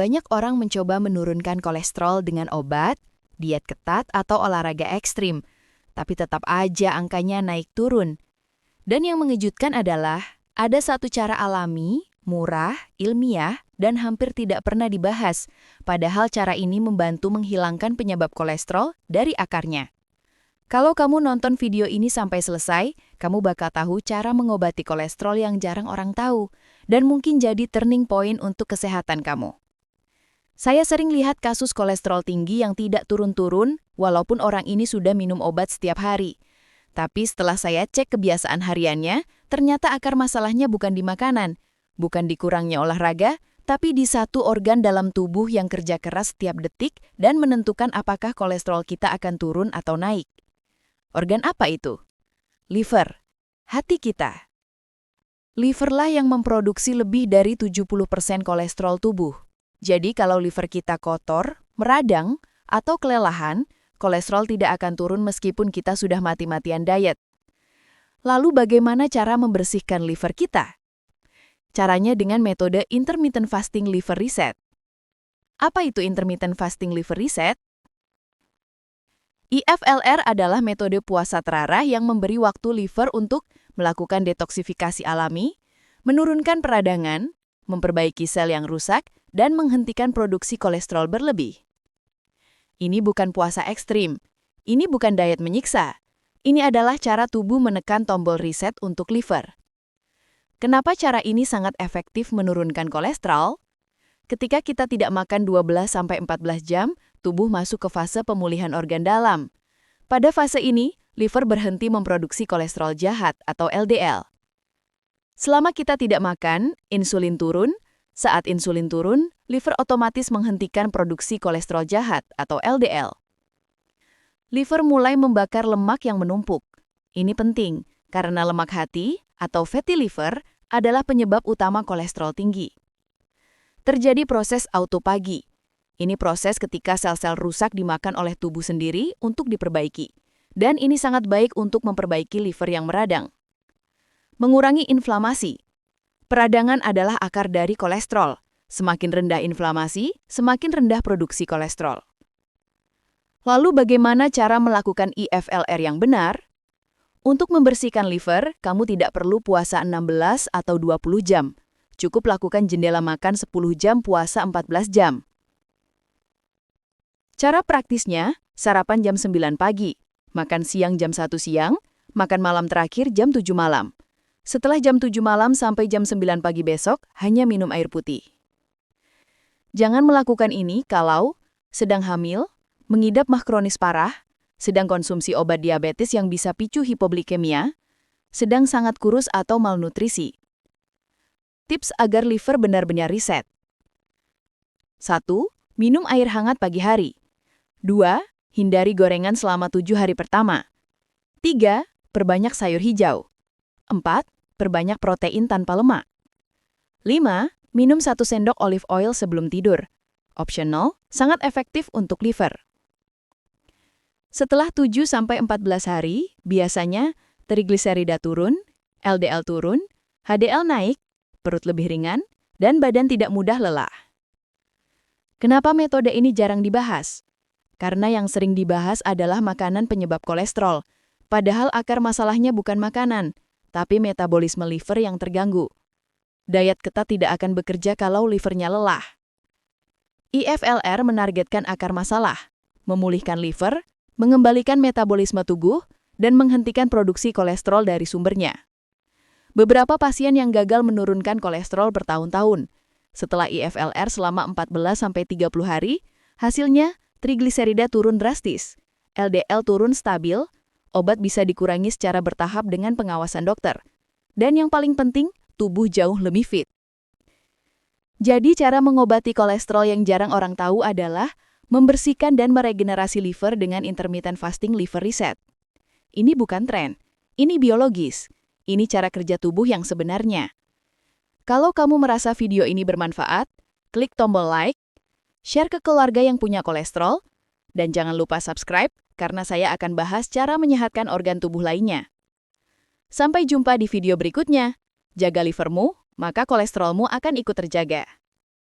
Banyak orang mencoba menurunkan kolesterol dengan obat, diet ketat, atau olahraga ekstrim, tapi tetap aja angkanya naik turun. Dan yang mengejutkan adalah, ada satu cara alami, murah, ilmiah, dan hampir tidak pernah dibahas, padahal cara ini membantu menghilangkan penyebab kolesterol dari akarnya. Kalau kamu nonton video ini sampai selesai, kamu bakal tahu cara mengobati kolesterol yang jarang orang tahu, dan mungkin jadi turning point untuk kesehatan kamu. Saya sering lihat kasus kolesterol tinggi yang tidak turun-turun, walaupun orang ini sudah minum obat setiap hari. Tapi setelah saya cek kebiasaan hariannya, ternyata akar masalahnya bukan di makanan, bukan di kurangnya olahraga, tapi di satu organ dalam tubuh yang kerja keras setiap detik dan menentukan apakah kolesterol kita akan turun atau naik. Organ apa itu? Liver, hati kita. Liverlah yang memproduksi lebih dari 70% kolesterol tubuh. Jadi kalau liver kita kotor, meradang, atau kelelahan, kolesterol tidak akan turun meskipun kita sudah mati-matian diet. Lalu bagaimana cara membersihkan liver kita? Caranya dengan metode intermittent fasting liver reset. Apa itu intermittent fasting liver reset? IFLR adalah metode puasa terarah yang memberi waktu liver untuk melakukan detoksifikasi alami, menurunkan peradangan, memperbaiki sel yang rusak, dan menghentikan produksi kolesterol berlebih. Ini bukan puasa ekstrim, ini bukan diet menyiksa. Ini adalah cara tubuh menekan tombol reset untuk liver. Kenapa cara ini sangat efektif menurunkan kolesterol? Ketika kita tidak makan 12-14 jam, tubuh masuk ke fase pemulihan organ dalam. Pada fase ini, liver berhenti memproduksi kolesterol jahat atau LDL. Selama kita tidak makan, insulin turun. Saat insulin turun, liver otomatis menghentikan produksi kolesterol jahat atau LDL. Liver mulai membakar lemak yang menumpuk. Ini penting, karena lemak hati atau fatty liver adalah penyebab utama kolesterol tinggi. Terjadi proses autopagi. Ini proses ketika sel-sel rusak dimakan oleh tubuh sendiri untuk diperbaiki. Dan ini sangat baik untuk memperbaiki liver yang meradang. Mengurangi inflamasi. Peradangan adalah akar dari kolesterol. Semakin rendah inflamasi, semakin rendah produksi kolesterol. Lalu bagaimana cara melakukan IFLR yang benar? Untuk membersihkan liver, kamu tidak perlu puasa 16 atau 20 jam. Cukup lakukan jendela makan 10 jam puasa 14 jam. Cara praktisnya, sarapan jam 9 pagi, makan siang jam 1 siang, makan malam terakhir jam 7 malam. Setelah jam 7 malam sampai jam 9 pagi besok, hanya minum air putih. Jangan melakukan ini kalau sedang hamil, mengidap MAH kronis parah, sedang konsumsi obat diabetes yang bisa picu hipoglikemia, sedang sangat kurus atau malnutrisi. Tips agar liver benar-benar reset. 1. Minum air hangat pagi hari. 2. Hindari gorengan selama 7 hari pertama. 3. Perbanyak sayur hijau. 4. Perbanyak protein tanpa lemak. 5. Minum 1 sendok olive oil sebelum tidur. Optional, sangat efektif untuk liver. Setelah 7-14 hari, biasanya trigliserida turun, LDL turun, HDL naik, perut lebih ringan, dan badan tidak mudah lelah. Kenapa metode ini jarang dibahas? Karena yang sering dibahas adalah makanan penyebab kolesterol, padahal akar masalahnya bukan makanan, tapi metabolisme liver yang terganggu. Diet ketat tidak akan bekerja kalau livernya lelah. IFLR menargetkan akar masalah, memulihkan liver, mengembalikan metabolisme tubuh, dan menghentikan produksi kolesterol dari sumbernya. Beberapa pasien yang gagal menurunkan kolesterol bertahun-tahun. Setelah IFLR selama 14-30 hari, hasilnya trigliserida turun drastis, LDL turun stabil, obat bisa dikurangi secara bertahap dengan pengawasan dokter. Dan yang paling penting, tubuh jauh lebih fit. Jadi cara mengobati kolesterol yang jarang orang tahu adalah membersihkan dan meregenerasi liver dengan intermittent fasting liver reset. Ini bukan tren, ini biologis. Ini cara kerja tubuh yang sebenarnya. Kalau kamu merasa video ini bermanfaat, klik tombol like, share ke keluarga yang punya kolesterol, dan jangan lupa subscribe karena saya akan bahas cara menyehatkan organ tubuh lainnya. Sampai jumpa di video berikutnya. Jaga livermu, maka kolesterolmu akan ikut terjaga.